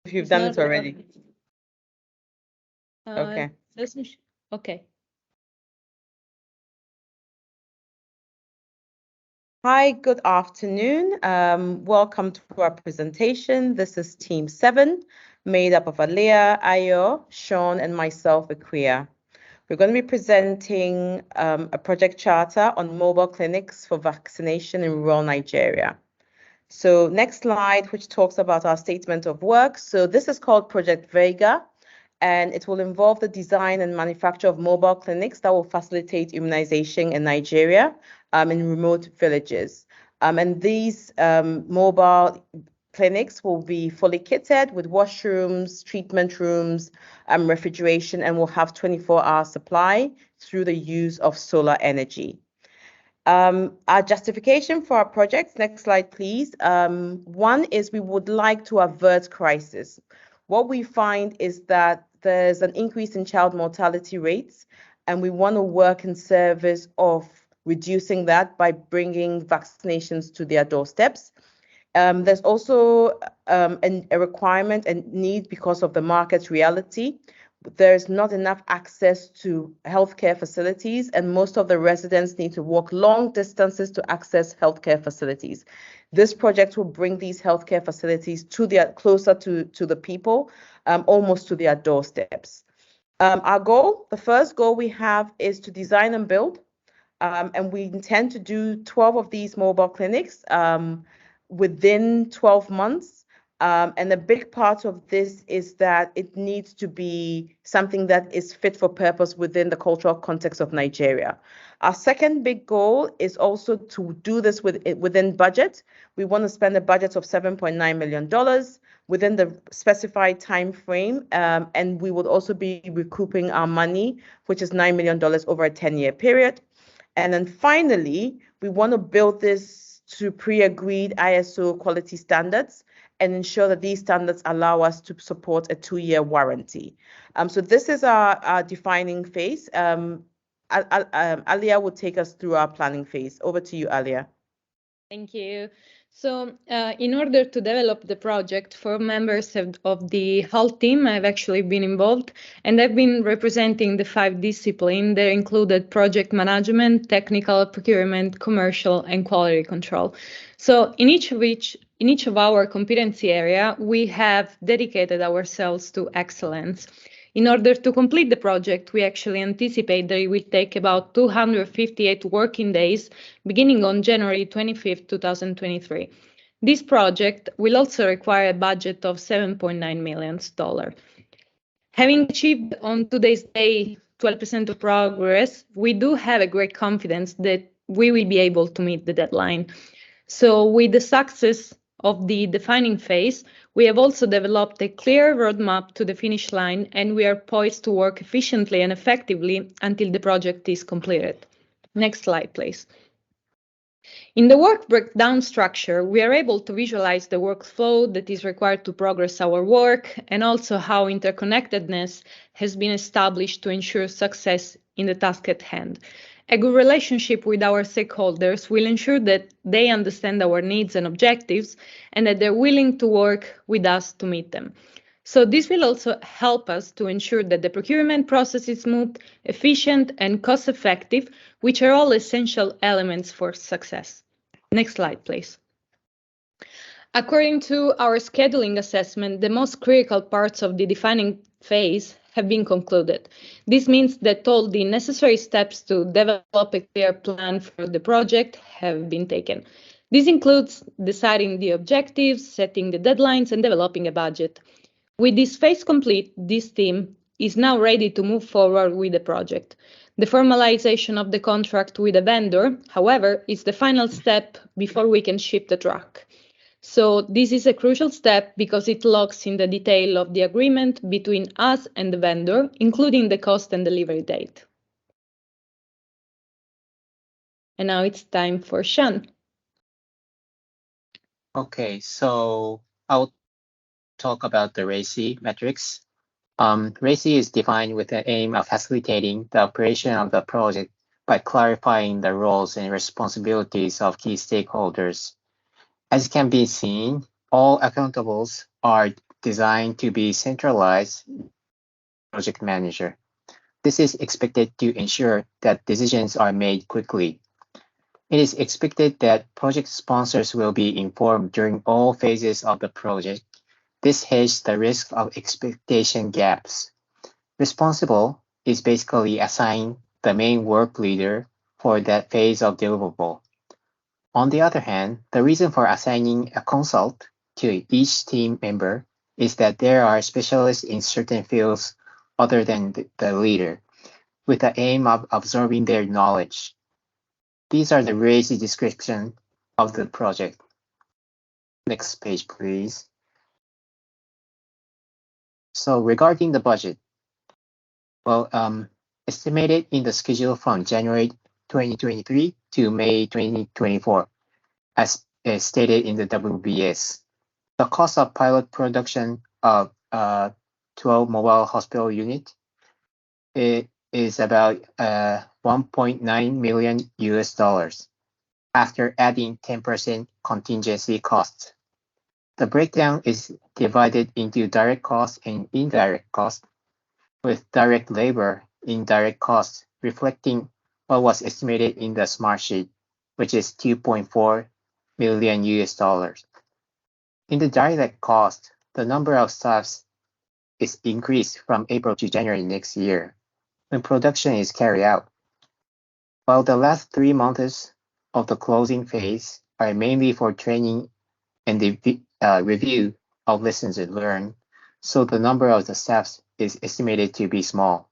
if you've done it already. Okay. Okay. Hi, good afternoon. Welcome to our presentation. This is Team 7, made up of Aliyah, Ayo, Sean, and myself, Akria. We're going to be presenting a project charter on mobile clinics for vaccination in rural Nigeria. So next slide, which talks about our statement of work. So this is called Project Vega, and it will involve the design and manufacture of mobile clinics that will facilitate immunization in Nigeria in remote villages. And these mobile clinics will be fully kitted with washrooms, treatment rooms, refrigeration, and will have 24-hour supply through the use of solar energy. Our justification for our projects, next slide, please. One is we would like to avert crisis. What we find is that there's an increase in child mortality rates, and we want to work in service of reducing that by bringing vaccinations to their doorsteps. There's also a requirement and need because of the market reality. There's not enough access to healthcare facilities, and most of the residents need to walk long distances to access healthcare facilities. This project will bring these healthcare facilities closer to the people, almost to their doorsteps. Our goal, the first goal we have, is to design and build, and we intend to do 12 of these mobile clinics within 12 months. And a big part of this is that it needs to be something that is fit for purpose within the cultural context of Nigeria. Our second big goal is also to do this within budget. We want to spend a budget of $7.9 million within the specified time frame, and we would also be recouping our money, which is $9 million over a 10-year period. And then finally, we want to build this to pre-agreed ISO quality standards and ensure that these standards allow us to support a 2-year warranty. So this is our defining phase. Aliyah will take us through our planning phase. Over to you, Aliyah. Thank you. So in order to develop the project, 4 members of the health team have actually been involved, and I've been representing the 5 disciplines. They included project management, technical, procurement, commercial, and quality control. So in each of our competency area, we have dedicated ourselves to excellence. In order to complete the project, we actually anticipate that it will take about 258 working days, beginning on January 25th, 2023. This project will also require a budget of $7.9 million. Having achieved on today's day 12% of progress, we do have a great confidence that we will be able to meet the deadline. So with the success of the defining phase, we have also developed a clear roadmap to the finish line, and we are poised to work efficiently and effectively until the project is completed. Next slide, please. In the work breakdown structure, we are able to visualize the workflow that is required to progress our work, and also how interconnectedness has been established to ensure success in the task at hand. A good relationship with our stakeholders will ensure that they understand our needs and objectives, and that they're willing to work with us to meet them. So this will also help us to ensure that the procurement process is smooth, efficient, and cost-effective, which are all essential elements for success. Next slide, please. According to our scheduling assessment, the most critical parts of the defining phase have been concluded. This means that all the necessary steps to develop a clear plan for the project have been taken. This includes deciding the objectives, setting the deadlines, and developing a budget. With this phase complete, this team is now ready to move forward with the project. The formalization of the contract with a vendor, however, is the final step before we can ship the truck. So this is a crucial step because it locks in the detail of the agreement between us and the vendor, including the cost and delivery date. And now it's time for Sean. Okay, so I'll talk about the RACI metrics. RACI is defined with the aim of facilitating the operation of the project by clarifying the roles and responsibilities of key stakeholders. As can be seen, all accountables are designed to be centralized project manager. This is expected to ensure that decisions are made quickly. It is expected that project sponsors will be informed during all phases of the project. This hedges the risk of expectation gaps. Responsible is basically assigned the main work leader for that phase of deliverable. On the other hand, the reason for assigning a consult to each team member is that there are specialists in certain fields other than the leader, with the aim of absorbing their knowledge. These are the basic description of the project. Next page, please. So regarding the budget, well, estimated in the schedule from January 2023 to May 2024, as stated in the WBS. The cost of pilot production of 12 mobile hospital unit is about $1.9 million US after adding 10% contingency costs. The breakdown is divided into direct costs and indirect costs, with direct labor, indirect costs reflecting what was estimated in the smart sheet, which is $2.4 million US. In the direct cost, the number of staffs is increased from April to January next year when production is carried out. While the last 3 months of the closing phase are mainly for training and the review of lessons learned, so the number of the staffs is estimated to be small.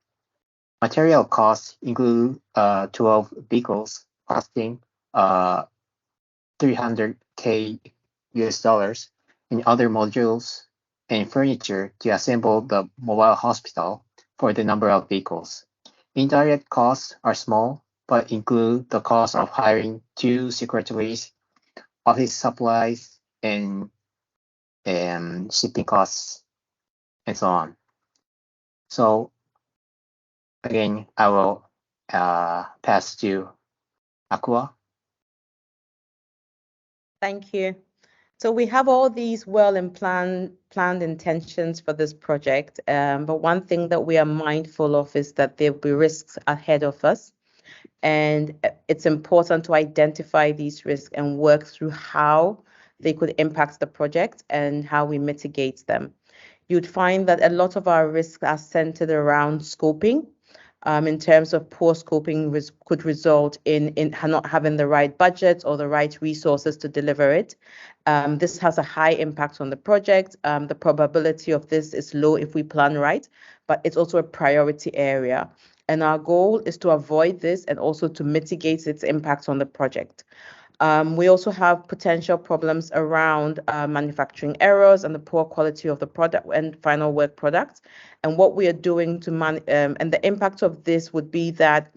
Material costs include 12 vehicles costing $300K US and other modules and furniture to assemble the mobile hospital for the number of vehicles. Indirect costs are small, but include the cost of hiring 2 secretaries, office supplies, and shipping costs, and so on. So again, I will pass to Aqua. Thank you. So we have all these well and planned intentions for this project, but one thing that we are mindful of is that there will be risks ahead of us, and it's important to identify these risks and work through how they could impact the project and how we mitigate them. You'd find that a lot of our risks are centered around scoping. In terms of poor scoping could result in not having the right budget or the right resources to deliver it. This has a high impact on the project. The probability of this is low if we plan right, but it's also a priority area. And our goal is to avoid this and also to mitigate its impact on the project. We also have potential problems around manufacturing errors and the poor quality of the product and final work product. And what we are doing to and the impact of this would be that,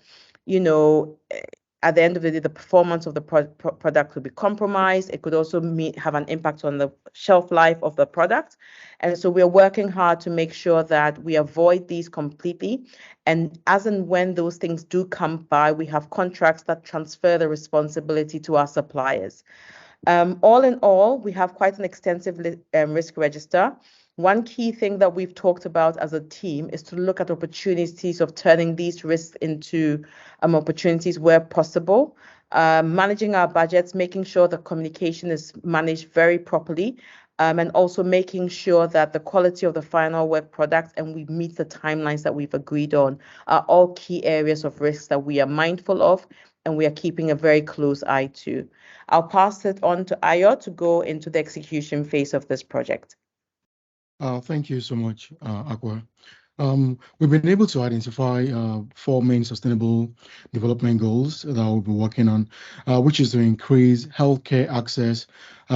at the end of the day, the performance of the product could be compromised. It could also have an impact on the shelf life of the product. And so we're working hard to make sure that we avoid these completely. And as and when those things do come by, we have contracts that transfer the responsibility to our suppliers. All in all, we have quite an extensive risk register. One key thing that we've talked about as a team is to look at opportunities of turning these risks into opportunities where possible, managing our budgets, making sure the communication is managed very properly, and also making sure that the quality of the final work product and we meet the timelines that we've agreed on are all key areas of risks that we are mindful of and we are keeping a very close eye to. I'll pass it on to Ayo to go into the execution phase of this project. Thank you so much, Aqua. We've been able to identify 4 main sustainable development goals that we'll be working on, which is to increase healthcare access,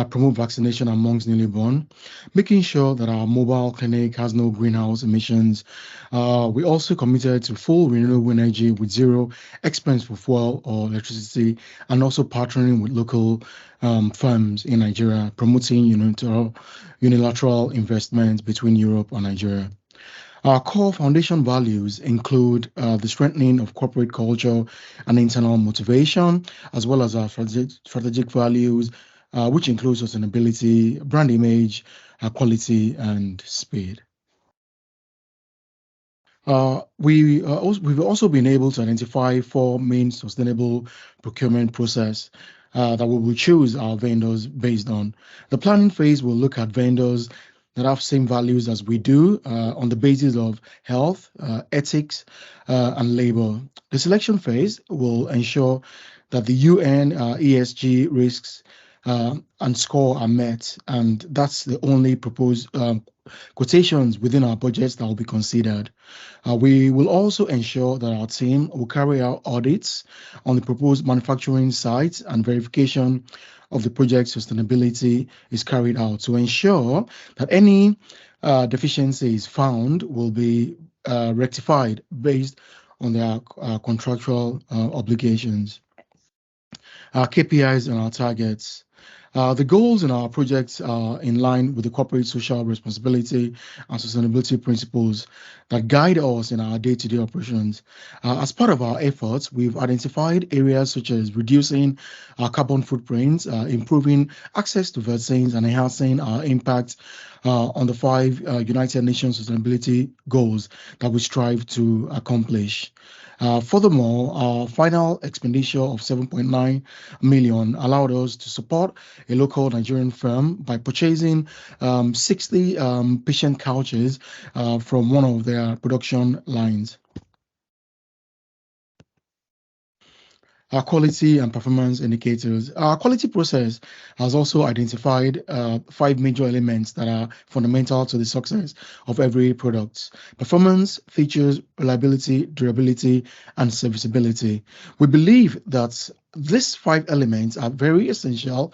promote vaccination amongst newly born, making sure that our mobile clinic has no greenhouse emissions. We also committed to full renewable energy with zero expense for fuel or electricity, and also partnering with local firms in Nigeria, promoting unilateral investment between Europe and Nigeria. Our core foundation values include the strengthening of corporate culture and internal motivation, as well as our strategic values, which include sustainability, brand image, quality and speed. We've also been able to identify 4 main sustainable procurement process that we will choose our vendors based on. The planning phase will look at vendors that have same values as we do on the basis of health, ethics, and labor. The selection phase will ensure that the UN ESG risks and score are met, and that's the only proposed quotations within our budgets that will be considered. We will also ensure that our team will carry out audits on the proposed manufacturing sites and verification of the project sustainability is carried out to ensure that any deficiencies found will be rectified based on their contractual obligations. Our KPIs and our targets. The goals in our projects are in line with the corporate social responsibility and sustainability principles that guide us in our day-to-day operations. As part of our efforts, we've identified areas such as reducing our carbon footprints, improving access to vaccines, and enhancing our impact on the 5 United Nations sustainability goals that we strive to accomplish. Furthermore, our final expenditure of 7.9 million allowed us to support a local Nigerian firm by purchasing 60 patient couches from one of their production lines. Our quality and performance indicators. Our quality process has also identified 5 major elements that are fundamental to the success of every product: performance, features, reliability, durability, and serviceability. We believe that these 5 elements are very essential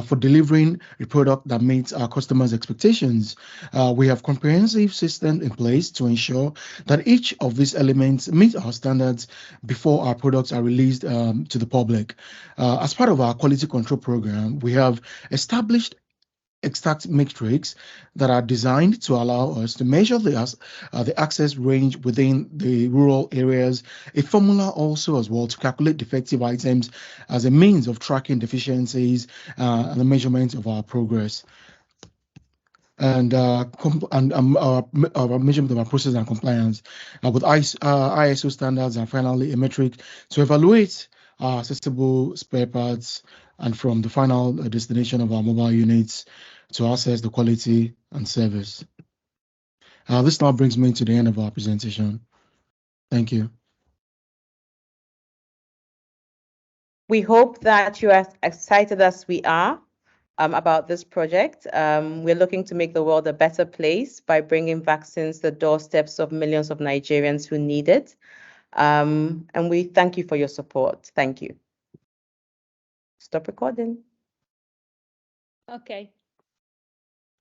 for delivering a product that meets our customers' expectations. We have comprehensive systems in place to ensure that each of these elements meet our standards before our products are released to the public. As part of our quality control program, we have established exact metrics that are designed to allow us to measure the access range within the rural areas, a formula also as well to calculate defective items as a means of tracking deficiencies and the measurement of our progress. And our measurement of our process and compliance with ISO standards, and finally a metric to evaluate our accessible spare parts and from the final destination of our mobile units to assess the quality and service. This now brings me to the end of our presentation. Thank you. We hope that you are as excited as we are about this project. We're looking to make the world a better place by bringing vaccines to the doorsteps of millions of Nigerians who need it. And we thank you for your support. Thank you. Stop recording. Okay.